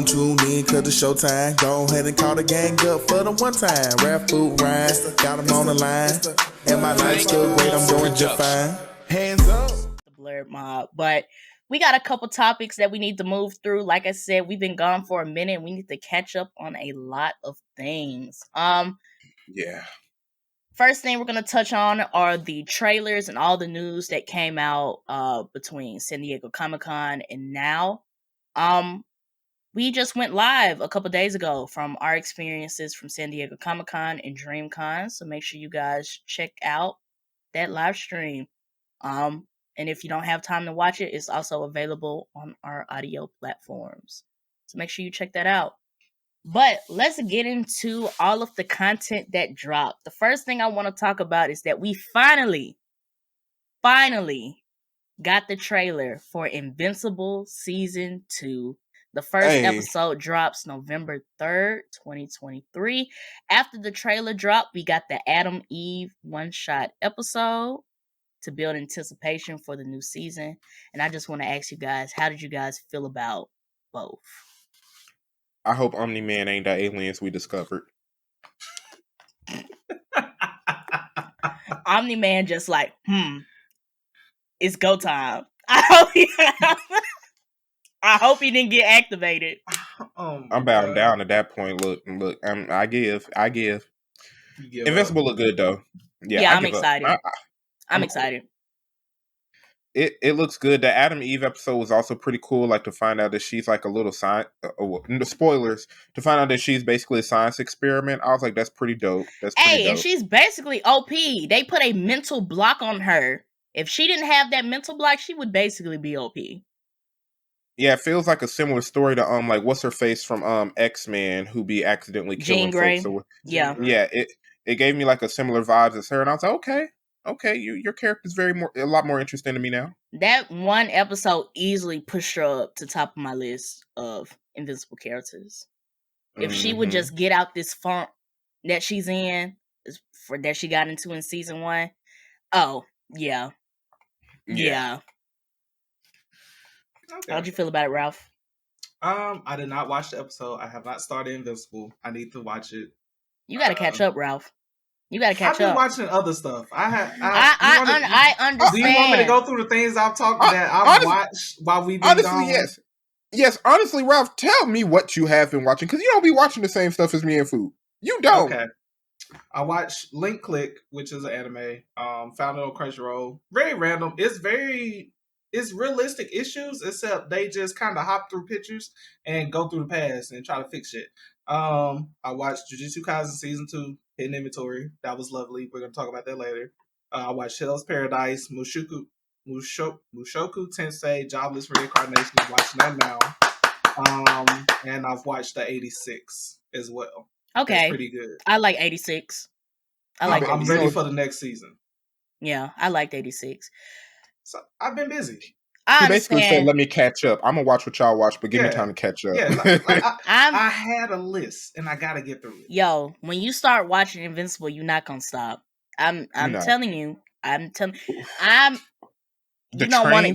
gon' tune in cause it's showtime. Go ahead and call the gang up for the one time. Rap food rhyme, got them on the line. And my life's still great, I'm doing just fine. Hands up. The Blurred Mob. But we got a couple topics that we need to move through. Like I said, we've been gone for a minute. We need to catch up on a lot of things. Yeah. First thing we're going to touch on are the trailers and all the news that came out between San Diego Comic-Con and now. We just went live a couple days ago from our experiences from San Diego Comic-Con and DreamCon, so make sure you guys check out that live stream. And if you don't have time to watch it, it's also available on our audio platforms. So make sure you check that out. But let's get into all of the content that dropped. The first thing I want to talk about is that we finally got the trailer for Invincible Season 2. The first episode drops November 3rd, 2023. After the trailer dropped, we got the Adam Eve one-shot episode to build anticipation for the new season. And I just want to ask you guys, how did you guys feel about both? I hope Omni-Man ain't the aliens we discovered. Omni-Man just like, it's go time. I hope he didn't get activated. I'm bowing down at that point. Look. I give. Invincible look good though. Yeah, I'm excited. I'm excited. It looks good. The Adam Eve episode was also pretty cool. Like to find out that she's like a little science. Spoilers. To find out that she's basically a science experiment. I was like, that's pretty dope. That's pretty dope. And she's basically OP. They put a mental block on her. If she didn't have that mental block, she would basically be OP. Yeah, it feels like a similar story to like what's her face from X-Men who be accidentally killing Jean Grey. folks. So, yeah. It gave me like a similar vibes as her, and I was like, okay, your character's a lot more interesting to me now. That one episode easily pushed her up to top of my list of Invincible characters. If she would just get out this funk that she's in, that she got into in season 1, oh yeah. Okay. How'd you feel about it, Ralph? I did not watch the episode. I have not started Invincible. I need to watch it. You got to catch up, Ralph. You got to catch up. I've been watching other stuff. I understand. Do you want me to go through the things I've watched while we've been gone? Yes. Honestly, Ralph, tell me what you have been watching, because you don't be watching the same stuff as me and Food. You don't. Okay. I watched Link Click, which is an anime. Found it on Crunchyroll. Very random. It's realistic issues, except they just kind of hop through pictures and go through the past and try to fix shit. I watched Jujutsu Kaisen Season 2, Hidden Inventory. That was lovely. We're going to talk about that later. I watched Hell's Paradise, Mushoku Tensei, Jobless Reincarnation. I'm watching that now. And I've watched the 86 as well. Okay. That's pretty good. I like 86. I'm ready for the next season. Yeah, I liked 86. So I've been busy. He basically said, let me catch up. I'm going to watch what y'all watch, but give me time to catch up. Yeah, I had a list, and I got to get through it. Yo, when you start watching Invincible, you're not going to stop. I'm telling you. You don't want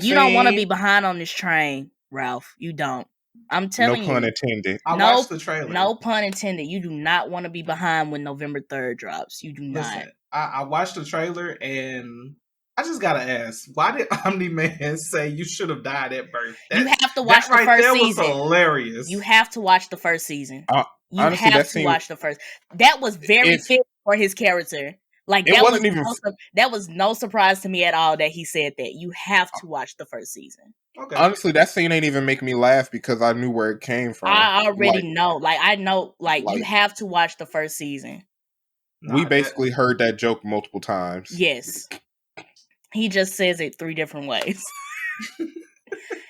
to be behind on this train, Ralph. You don't. I'm telling you. No pun intended. I watched the trailer. No pun intended. You do not want to be behind when November 3rd drops. You do not. Listen, I watched the trailer, and I just gotta ask, why did Omni-Man say you should have died at birth? You have to watch the first season. Was hilarious. You have to watch the first season. Honestly, watch the first. That was very fit for his character. Like that was no surprise to me at all that he said that. You have to watch the first season. Okay. Honestly, that scene ain't even making me laugh because I knew where it came from. I already know. I know. You have to watch the first season. We basically heard that joke multiple times. Yes. He just says it 3 different ways.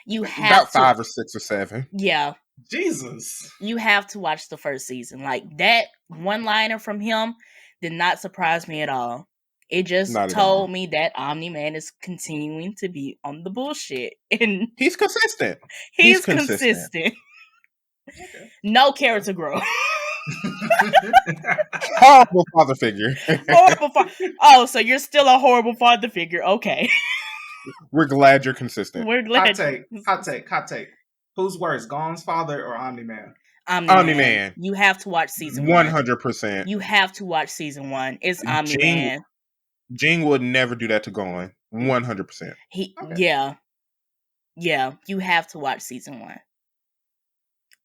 You have about 5 or 6 or 7. Yeah. Jesus. You have to watch the first season. Like that one-liner from him did not surprise me at all. It just told me that Omni-Man is continuing to be on the bullshit. And he's consistent. He's consistent. Okay. No character growth. Horrible father figure. Oh, so you're still a horrible father figure. Okay. We're glad you're consistent. We're glad. Hot take. Who's worse, Gon's father or Omni-Man? Omni-Man. You have to watch season 1. 100%. You have to watch season 1. It's Omni-Man. Jing would never do that to Gon. 100%. Yeah, you have to watch season 1.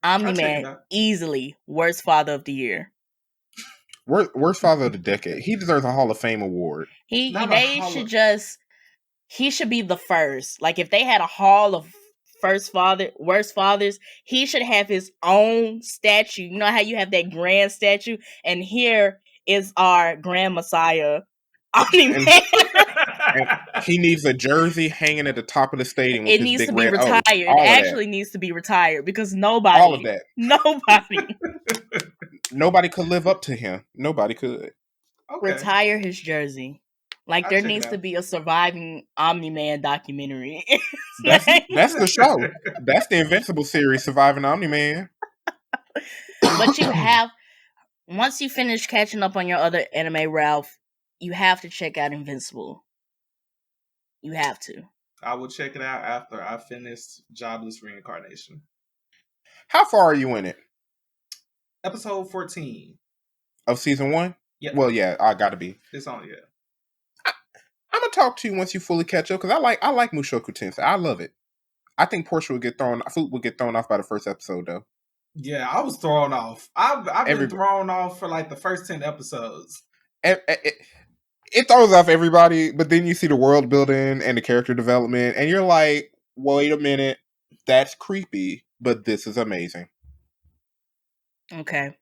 Omni-Man, easily worst father of the year. Worst father of the decade. He deserves a Hall of Fame award. He should be the first. Like, if they had a hall of worst fathers, he should have his own statue. You know how you have that grand statue? And here is our grand messiah, Omni-Man. And he needs a jersey hanging at the top of the stadium with it his needs big to be red retired. O. It actually needs to be retired because nobody, all of that, nobody could live up to him. Nobody could. Retire his jersey. Like, there needs to be a surviving Omni-Man documentary. That's the show. That's the Invincible series, Surviving Omni-Man. But you have, once you finish catching up on your other anime, Ralph, you have to check out Invincible. You have to. I will check it out after I finish Jobless Reincarnation. How far are you in it? Episode 14. Of season 1? Yep. Well, yeah, I gotta be. It's on, yeah. I'm gonna talk to you once you fully catch up, because I like Mushoku Tensei. I love it. I think Portia would get thrown off by the first episode, though. Yeah, I was thrown off. I've been thrown off for like the first 10 episodes. It throws off everybody, but then you see the world building and the character development, and you're like, wait a minute, that's creepy, but this is amazing. Okay.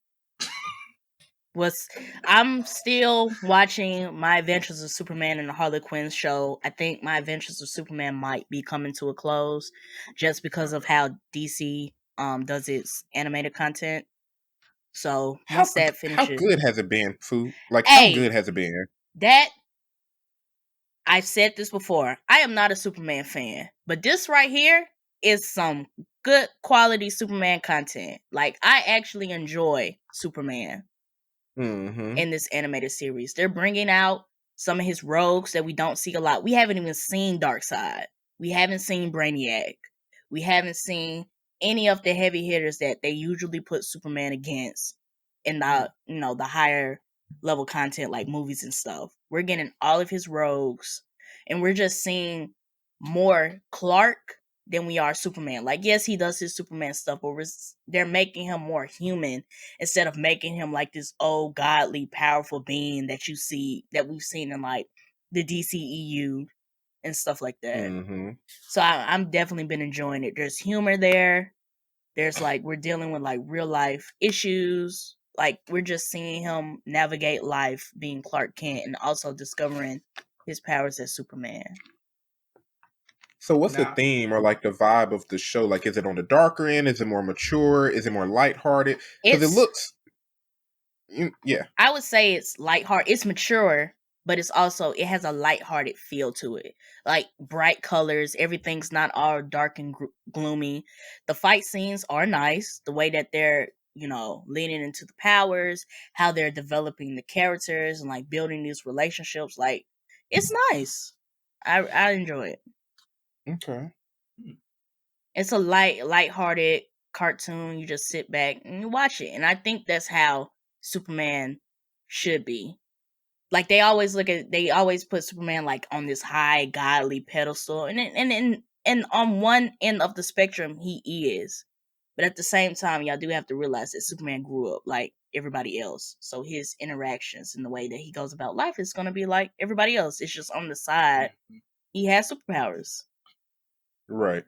I'm still watching My Adventures of Superman and the Harley Quinn show. I think My Adventures of Superman might be coming to a close just because of how DC does its animated content. So once that finishes, how good has it been, Fu? Like, how good has it been? That, I've said this before. I am not a Superman fan, but this right here is some good quality Superman content. Like, I actually enjoy Superman. In this animated series. They're bringing out some of his rogues that we don't see a lot. We haven't even seen Darkseid. We haven't seen Brainiac. We haven't seen any of the heavy hitters that they usually put Superman against in the, the higher level content like movies and stuff. We're getting all of his rogues, and we're just seeing more Clark than we are Superman. Like, yes, he does his Superman stuff, but they're making him more human instead of making him like this old godly powerful being that we've seen in like the DCEU and stuff like that. So I'm definitely been enjoying it. There's humor there. There's like, we're dealing with like real life issues. Like, we're just seeing him navigate life being Clark Kent and also discovering his powers as Superman. So what's the theme or like the vibe of the show? Like, is it on the darker end? Is it more mature? Is it more lighthearted? Because it looks, yeah. I would say it's lighthearted. It's mature, but it has a lighthearted feel to it. Like, bright colors. Everything's not all dark and gloomy. The fight scenes are nice. The way that they're, leaning into the powers, how they're developing the characters and like building these relationships. Like, it's nice. I enjoy it. Okay. It's a lighthearted cartoon. You just sit back and you watch it. And I think that's how Superman should be. Like, they always put Superman like on this high godly pedestal. And on one end of the spectrum, he is. But at the same time, y'all do have to realize that Superman grew up like everybody else. So his interactions and the way that he goes about life is going to be like everybody else. It's just on the side, he has superpowers. Right.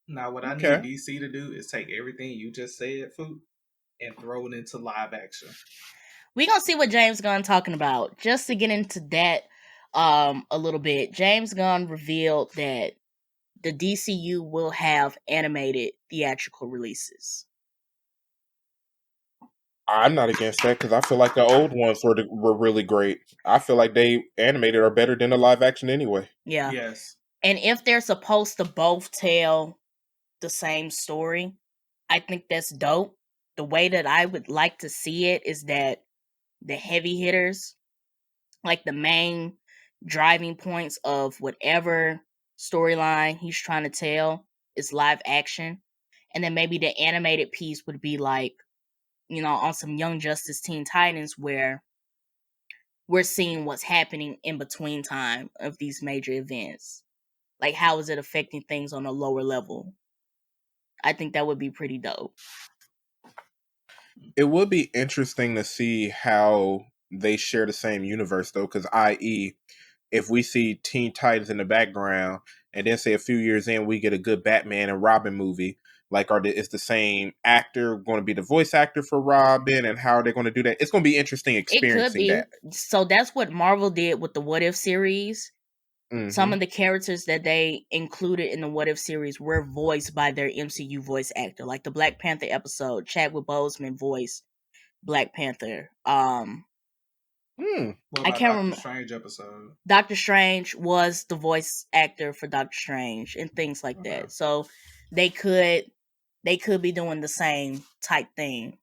Now, what I need DC to do is take everything you just said, Fu, and throw it into live action. We're going to see what James Gunn talking about. Just to get into that a little bit, James Gunn revealed that the DCU will have animated theatrical releases. I'm not against that because I feel like the old ones were really great. I feel like they animated are better than the live action anyway. Yeah. Yes. And if they're supposed to both tell the same story, I think that's dope. The way that I would like to see it is that the heavy hitters, like the main driving points of whatever storyline he's trying to tell, it's live action, and then maybe the animated piece would be like, on some Young Justice Teen Titans, where we're seeing what's happening in between time of these major events. Like, how is it affecting things on a lower level? I think that would be pretty dope. It would be interesting to see how they share the same universe, though, because i.e., if we see Teen Titans in the background, and then say a few years in, we get a good Batman and Robin movie, like, is the same actor going to be the voice actor for Robin, and how are they going to do that? It's going to be interesting It could experiencing be. that. So that's what Marvel did with the What If series. Some of the characters that they included in the What If series were voiced by their MCU voice actor. Like the Black Panther episode, Chadwick Boseman voiced Black Panther. What I about can't Doctor remember. Strange episode? Doctor Strange was the voice actor for Doctor Strange and things like Okay. that. So they could be doing the same type thing.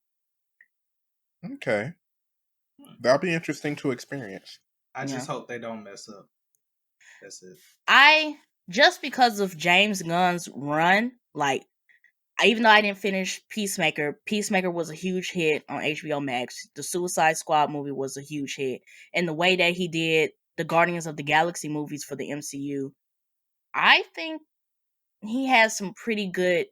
Okay. That'll be interesting to experience. I just hope they don't mess up. That's it. Just because of James Gunn's run, like, even though I didn't finish Peacemaker was a huge hit on HBO Max. The Suicide Squad movie was a huge hit. And the way that he did the Guardians of the Galaxy movies for the MCU, I think he has some pretty good,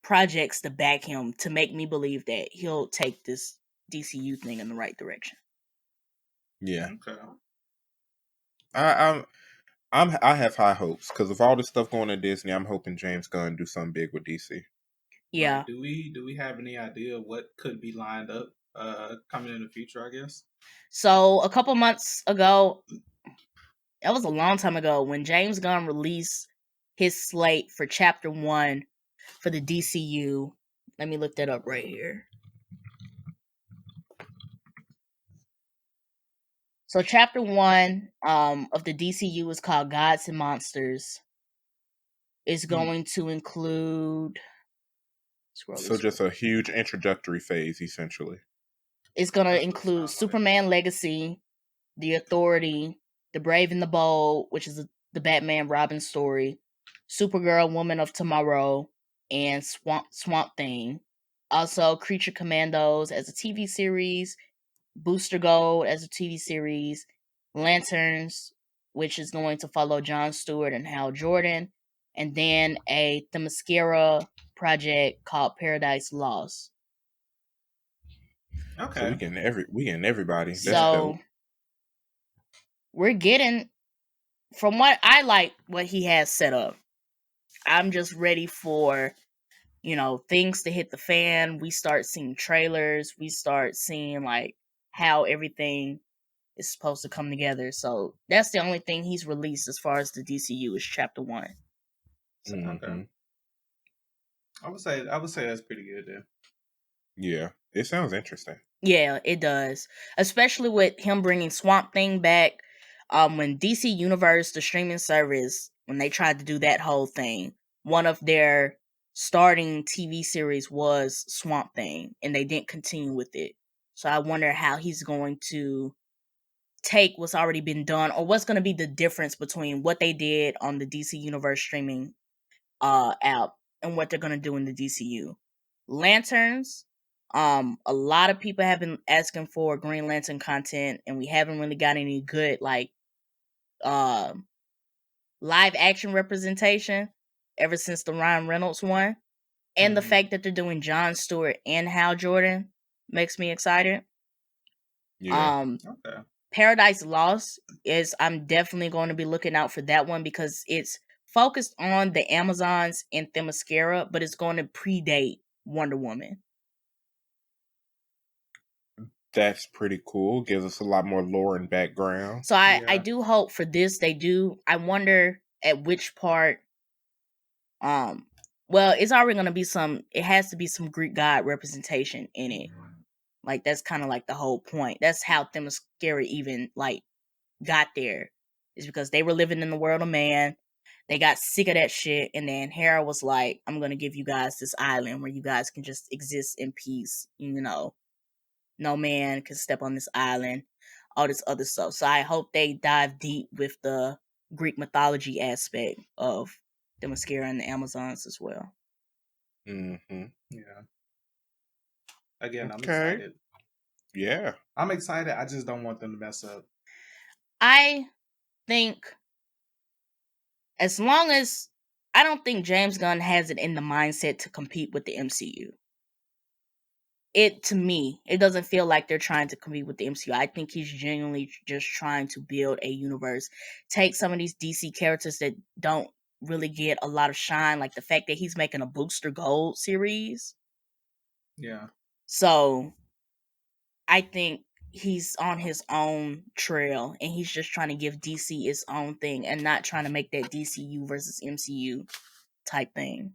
projects to back him to make me believe that he'll take this DCU thing in the right direction. Yeah. Okay. I have high hopes because of all the stuff going to Disney. I'm hoping James Gunn do something big with DC. Yeah. Right. Do we have any idea what could be lined up coming in the future, I guess? So a couple months ago, that was a long time ago, when James Gunn released his slate for Chapter 1 for the DCU. Let me look that up right here. So Chapter 1 of the DCU is called Gods and Monsters. It's going to include... So just a huge introductory phase, essentially. It's going to include Superman Legacy, The Authority, The Brave and the Bold, which is the Batman Robin story, Supergirl Woman of Tomorrow, and Swamp Thing. Also, Creature Commandos as a TV series, Booster Gold as a TV series, Lanterns, which is going to follow Jon Stewart and Hal Jordan, and then a Themyscira project called Paradise Lost. Okay. So we getting everybody. That's so dope. We're getting, from what I like, what he has set up. I'm just ready for, things to hit the fan. We start seeing trailers. We start seeing like how everything is supposed to come together. So that's the only thing he's released as far as the DCU is Chapter 1. So, okay. I would say that's pretty good then. Yeah, it sounds interesting. Yeah, it does. Especially with him bringing Swamp Thing back. When DC Universe, the streaming service, when they tried to do that whole thing, one of their starting TV series was Swamp Thing, and they didn't continue with it. So I wonder how he's going to take what's already been done, or what's going to be the difference between what they did on the DC Universe streaming app and what they're going to do in the DCU. Lanterns. A lot of people have been asking for Green Lantern content, and we haven't really got any good live action representation ever since the Ryan Reynolds one. And the fact that they're doing Jon Stewart and Hal Jordan makes me excited. Yeah. Okay. Paradise Lost I'm definitely going to be looking out for that one, because it's focused on the Amazons and Themyscira, but it's going to predate Wonder Woman. That's pretty cool. Gives us a lot more lore and background. So I do hope for this they do. I wonder at which part. Well, it's already going to be it has to be some Greek god representation in it. Like, that's kind of like the whole point. That's how Themyscira even like got there, is because they were living in the world of man. They got sick of that shit, and then Hera was like, I'm gonna give you guys this island where you guys can just exist in peace. No man can step on this island, all this other stuff. So I hope they dive deep with the Greek mythology aspect of the mascara and the Amazons as well. Mm-hmm. Yeah. Again, I'm Okay. excited. Yeah. I'm excited. I just don't want them to mess up. I think as long as I don't think James Gunn has it in the mindset to compete with the MCU. To me, it doesn't feel like they're trying to compete with the MCU. I think he's genuinely just trying to build a universe. Take some of these DC characters that don't really get a lot of shine, like the fact that he's making a Booster Gold series. Yeah. So I think he's on his own trail and he's just trying to give DC its own thing and not trying to make that DCU versus MCU type thing.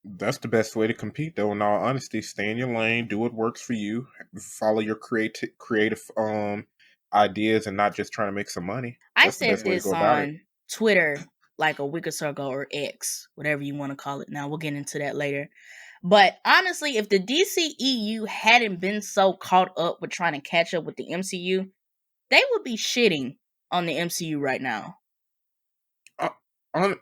That's the best way to compete, though. In all honesty, stay in your lane, do what works for you, follow your creative ideas, and not just trying to make some money. I That's the said best way to this go about it. on Twitter like a week or so ago, or X, whatever you want to call it now. We'll get into that later. But honestly, if the DCEU hadn't been so caught up with trying to catch up with the MCU, they would be shitting on the MCU right now.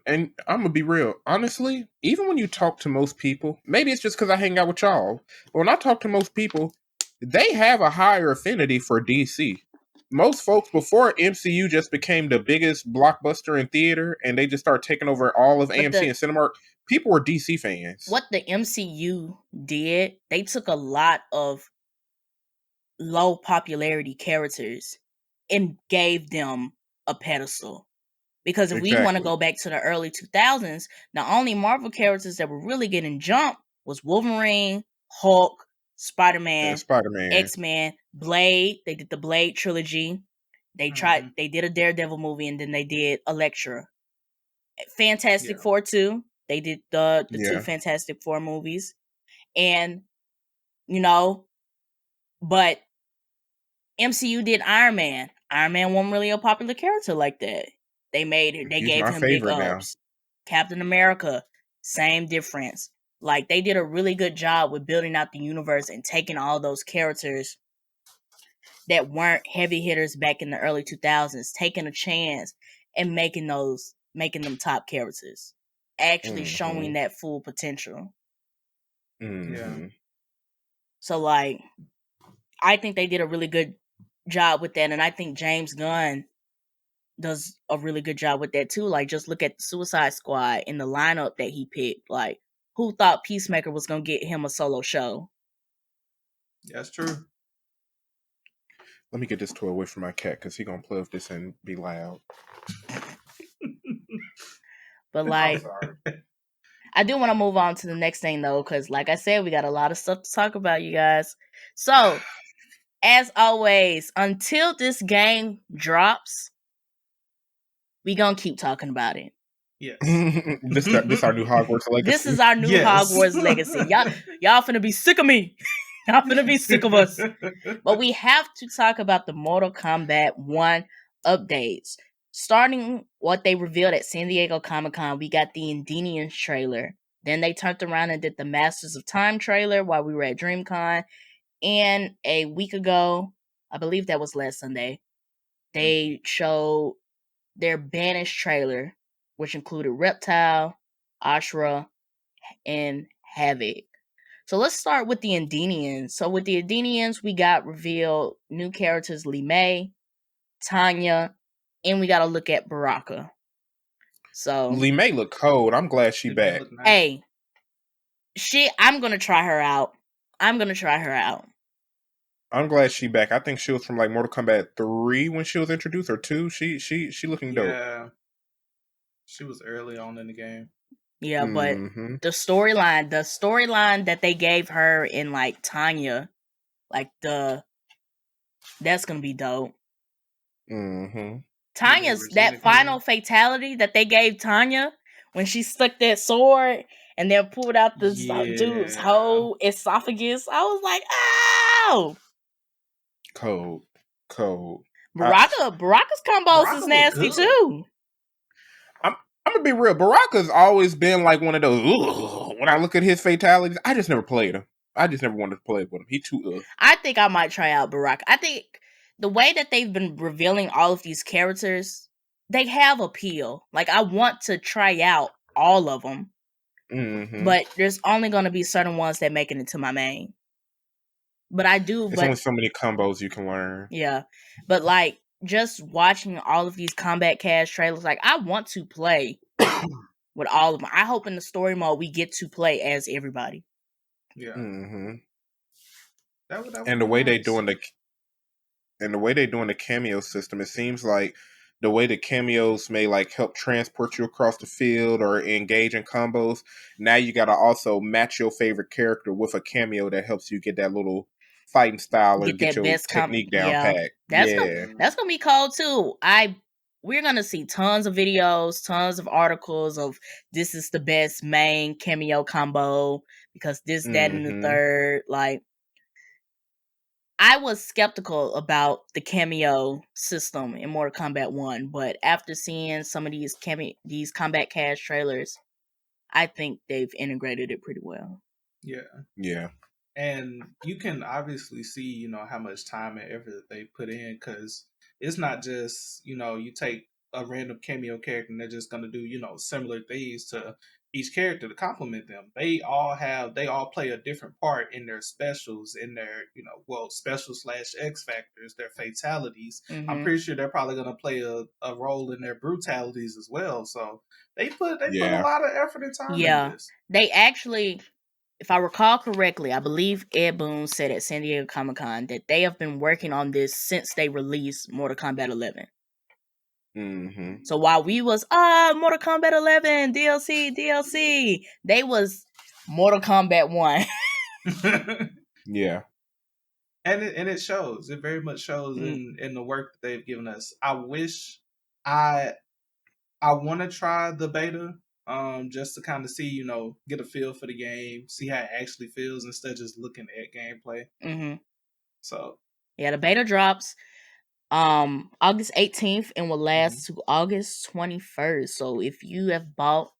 And I'm gonna be real. Honestly, even when you talk to most people, maybe it's just because I hang out with y'all, but when I talk to most people, they have a higher affinity for DC. Most folks, before MCU just became the biggest blockbuster in theater and they just started taking over all of AMC and Cinemark, people were DC fans. What the MCU did, they took a lot of low popularity characters and gave them a pedestal. Because if we want to go back to the early 2000s, the only Marvel characters that were really getting jumped was Wolverine, Hulk, Spider-Man, X-Men, Blade. They did the Blade trilogy. They did a Daredevil movie, and then they did Elektra. Fantastic Four 2. They did the two Fantastic Four movies. And, but MCU did Iron Man. Iron Man wasn't really a popular character like that. They made it. They gave him big ups. Captain America, same difference. Like, they did a really good job with building out the universe and taking all those characters that weren't heavy hitters back in the early 2000s, taking a chance and making them top characters. Actually showing that full potential. Yeah. So, like, I think they did a really good job with that, and I think James Gunn does a really good job with that too. Like, just look at the Suicide Squad in the lineup that he picked. Like, who thought Peacemaker was gonna get him a solo show? That's true. Let me get this toy away from my cat because he's gonna play with this and be loud. But like, I do want to move on to the next thing though, because like I said, we got a lot of stuff to talk about, you guys. So, as always, until this game drops, we gonna keep talking about it. Yes. This our new Hogwarts legacy. This is our new Hogwarts legacy. Y'all finna be sick of me. Y'all finna be sick of us. But we have to talk about the Mortal Kombat 1 updates. Starting what they revealed at San Diego Comic-Con, we got the Indianians trailer. Then they turned around and did the Masters of Time trailer while we were at DreamCon. And a week ago, I believe that was last Sunday, they showed their Banished trailer, which included Reptile, Ashra, and Havoc. So let's start with the Indianians. So with the Indianians, we got revealed new characters Li Mei, Tanya, and we got to look at Baraka. So Li Mei look cold. I'm glad she back. Hey, I'm gonna try her out. I'm glad she back. I think she was from like Mortal Kombat 3 when she was introduced, or 2. She looking dope. Yeah. She was early on in the game. Yeah, but the storyline that they gave her in like Tanya, like that's gonna be dope. Tanya's that final fatality that they gave Tanya when she stuck that sword and then pulled out the dude's whole esophagus. I was like, oh, cold. Baraka's combos is nasty too. I'm gonna be real. Baraka's always been like one of those. When I look at his fatalities, I just never played him. I just never wanted to play with him. He too. I think I might try out Baraka. I think the way that they've been revealing all of these characters, they have appeal. Like, I want to try out all of them, Mm-hmm. but there's only going to be certain ones that make it into my main. But I do, It's only so many combos you can learn. yeah. But like just watching all of these Kombat Cast trailers, like I want to play with all of them. I hope in the story mode we get to play as everybody. Yeah. Mm-hmm. That would And the be way nice. they doing the cameo system, it seems like the way the cameos may like help transport you across the field or engage in combos. Now you got to also match your favorite character with a cameo that helps you get that little fighting style or Get get that your best technique down yeah. pat. That's Yeah. gonna be cold too. We're gonna see tons of videos, tons of articles of this is the best main cameo combo because this, that, and the Mhm. third. Like, I was skeptical about the cameo system in Mortal Kombat 1, but after seeing some of these Kombat Cast trailers, I think they've integrated it pretty well. Yeah. Yeah. And you can obviously see, you know, how much time and effort they put in, because it's not just, you know, you take a random cameo character and they're just going to do, you know, similar things to each character to complement them. They all play a different part in their specials, in their, you know, well, special / X factors, their fatalities. I'm pretty sure they're probably going to play a role in their brutalities as well. So they put a lot of effort and time into this. They actually, if I recall correctly, I believe Ed Boon said at San Diego Comic-Con that they have been working on this since they released Mortal Kombat 11. Mm-hmm. So while we was Mortal Kombat 11 DLC, they was Mortal Kombat 1. Yeah. And it shows. It very much shows in the work that they've given us. I wish I want to try the beta, just to kind of see, you know, get a feel for the game, see how it actually feels instead of just looking at gameplay. Mm-hmm. So yeah, the beta drops August 18th and will last to August 21st. So if you have bought,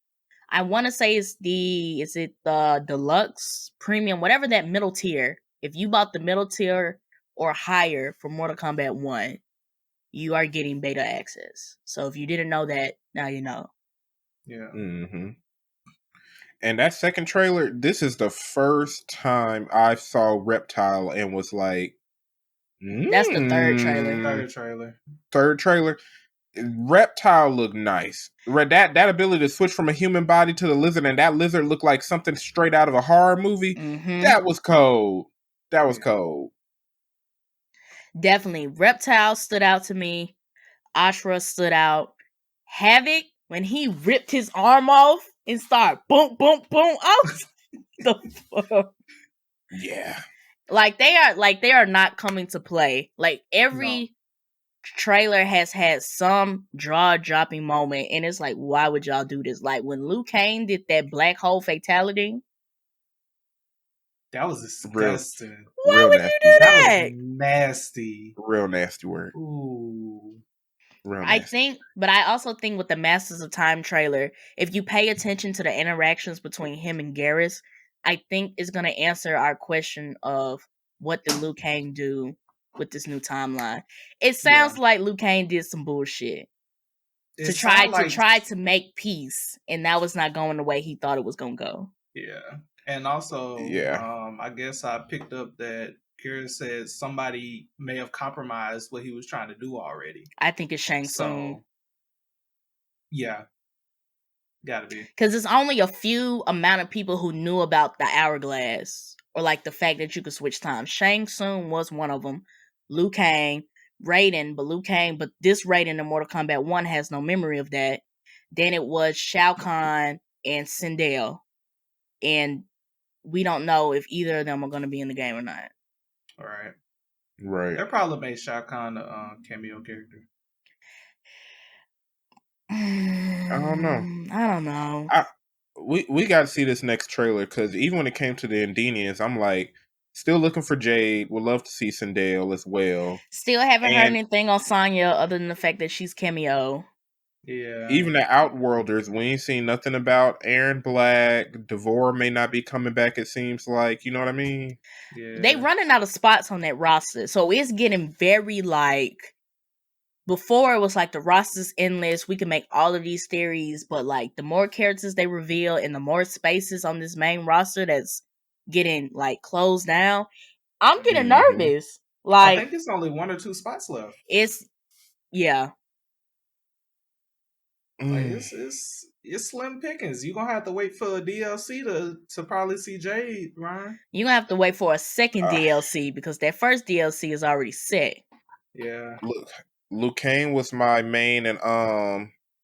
I want to say is it the deluxe premium, whatever that middle tier. If you bought the middle tier or higher for Mortal Kombat 1, you are getting beta access. So if you didn't know that, now you know. Yeah. Mm-hmm. And that second trailer, this is the first time I saw Reptile and was like, That's the third trailer. Third trailer. Reptile looked nice. That ability to switch from a human body to the lizard, and that lizard looked like something straight out of a horror movie. Mm-hmm. That was cold. That was cold. Definitely. Reptile stood out to me. Ashra stood out. Havoc, when he ripped his arm off and started boom, boom, boom. Oh, the fuck. Yeah. Like they are not coming to play. Like every trailer has had some jaw-dropping moment, and it's like, why would y'all do this? Like when Liu Kang did that black hole fatality. That was disgusting. Why would you do that? That was nasty. Real nasty work. Ooh. Real nasty. But I also think with the Masters of Time trailer, if you pay attention to the interactions between him and Garrus, I think it's going to answer our question of what did Liu Kang do with this new timeline. It sounds like Liu Kang did some bullshit to try to make peace, and that was not going the way he thought it was going to go. Yeah. And also, I guess I picked up that Kira said somebody may have compromised what he was trying to do already. I think it's Shang Tsung. Yeah. Gotta be. Because there's only a few amount of people who knew about the hourglass, or like the fact that you could switch time. Shang Tsung was one of them. Liu Kang, Raiden, but this Raiden in Mortal Kombat 1 has no memory of that. Then it was Shao Kahn and Sindel. And we don't know if either of them are going to be in the game or not. All right. Right. They probably made Shao Kahn a cameo character. I don't know. We got to see this next trailer, because even when it came to the Indenians, I'm like, still looking for Jade. Would love to see Sindel as well. Still haven't heard anything on Sonya other than the fact that she's cameo. Yeah. Even the Outworlders, we ain't seen nothing about Aaron Black. Devore may not be coming back, it seems like. You know what I mean? Yeah. They running out of spots on that roster. So it's getting very like before it was like the roster's endless. We can make all of these theories, but like the more characters they reveal and the more spaces on this main roster that's getting like closed down, I'm getting nervous. I Like think it's only 1 or 2 spots left. it's yeah. Like it's slim pickings. You're gonna have to wait for a DLC to probably see Jade, Ryan. You're gonna have to wait for a second DLC because that first DLC is already set. Yeah. Look, Liu Kang was my main and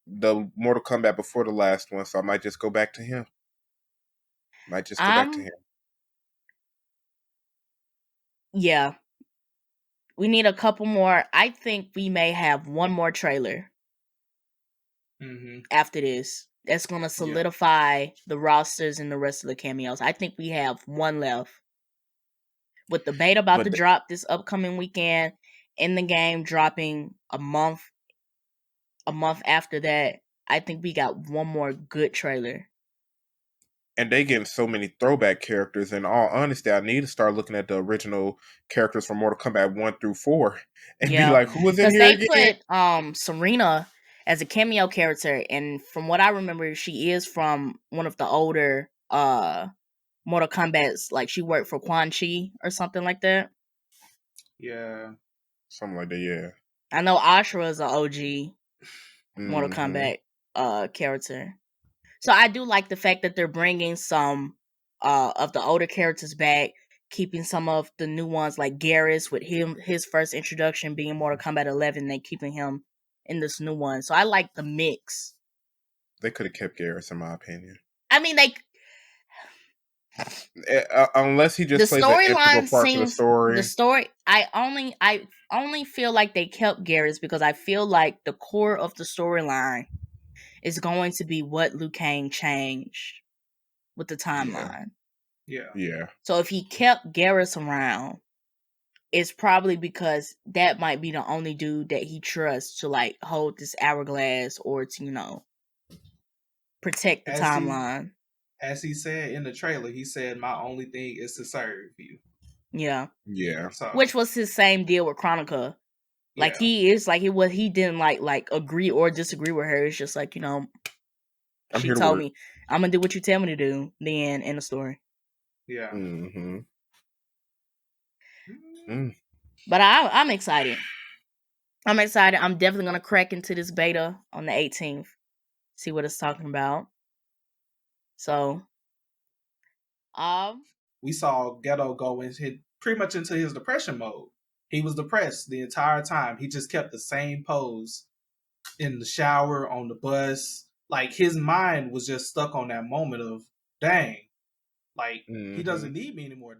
the Mortal Kombat before the last one, so I might just go back to him. Might just go back to him. Yeah. We need a couple more. I think we may have one more trailer after this. That's going to solidify the rosters and the rest of the cameos. I think we have one left. With the beta about to drop this upcoming weekend, in the game dropping a month after that, I think we got one more good trailer. And they getting so many throwback characters. In all honesty, I need to start looking at the original characters from Mortal Kombat 1 through 4 and be like, who was in here again? They put Serena as a cameo character, and from what I remember, she is from one of the older Mortal Kombat's. Like she worked for Quan Chi or something like that. Yeah. Something like that, yeah. I know Ashura is an OG Mortal Kombat character. So I do like the fact that they're bringing some of the older characters back, keeping some of the new ones like Garrus with his first introduction being Mortal Kombat 11, and keeping him in this new one. So I like the mix. They could have kept Garrus, in my opinion. I mean, unless he just plays an integral part to the story. The story, I only feel like they kept Garrus because I feel like the core of the storyline is going to be what Liu Kang changed with the timeline. Yeah. So if he kept Garrus around, it's probably because that might be the only dude that he trusts to like hold this hourglass or to, protect the timeline. As he said in the trailer, he said, "My only thing is to serve you." Yeah. Yeah. So, which was his same deal with Chronica. Like he is like he didn't like agree or disagree with her. It's just like, she told me I'm gonna do what you tell me to do. Then in the story. Yeah. But I'm excited. I'm excited. I'm definitely gonna crack into this beta on the 18th. See what it's talking about. So we saw Ghetto go pretty much into his depression mode. He was depressed the entire time. He just kept the same pose in the shower, on the bus. Like his mind was just stuck on that moment of, dang, like he doesn't need me anymore.